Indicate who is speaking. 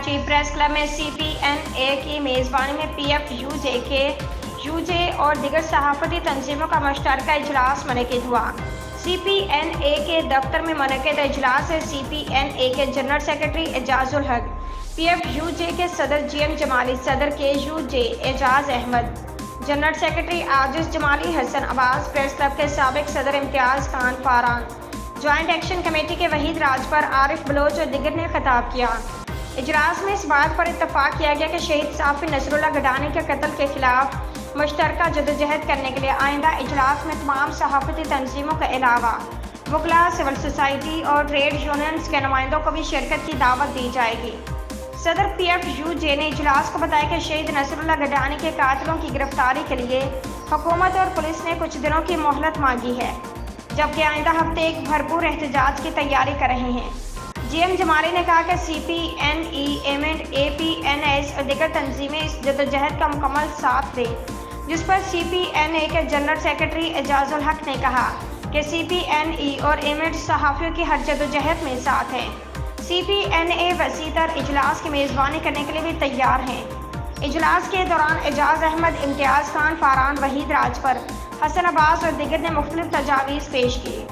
Speaker 1: Chief press club में CPNA की मेज़बानी में PFUJ और दीगर सहाफ़ती तंजीमों का मुश्तरका इजलास मुनक़िद हुआ। CPNA के दफ्तर में मुनक़िद इजलास से CPNA के जनरल सेक्रेटरी एजाजुल हक, PFUJ के सदर GM जमाली, सदर KUJ Ejaz Ahmed, general secretary Ajiz Jamali, Hasan Abbas, press club के साबिक सदर Imtiaz Khan Faran, joint action committee के वहीद राजपर, आरिफ बलोच और दिगर ने खिताब किया। इजलास में इस बात पर इत्तफाक किया गया कि शहीद सहाफ़ी नसरुल्लाह गडानी के कत्ल के खिलाफ मुश्तरका जदोजहद करने के लिए आइंदा इजलास में तमाम सहाफ़ती तंजीमों के अलावा वकला, सिविल सोसाइटी और ट्रेड यूनियंस के नुमाइंदों को भी शिरकत की दावत दी जाएगी। सदर PFUJ ने इजलास को बताया कि शहीद नसरुल्लाह गडानी के कातिलों की गिरफ्तारी के लिए हुकूमत और पुलिस ने कुछ दिनों की मोहलत मांगी है, जबकि आइंदा हफ्ते एक भरपूर एहतजाज की तैयारी कर रहे हैं। GM जमाली ने कहा कि CPNE, APNS और दीगर तंजीमें इस जदोजहद का मुकम्मल साथ दें, जिस पर CPNA के जनरल सेक्रेटरी एजाजुल हक ने कहा कि CPNE और AMED सहाफ़ियों की हर जदोजहद में साथ हैं। CPNA वसीतर इजलास की मेज़बानी करने के लिए भी तैयार हैं। इजलास के दौरान एजाज अहमद, इम्तियाज़ खान फारान, वहीद राजपर, हसन अब्बास और दिगर ने मुख्तलिफ तजावीज़ पेश की।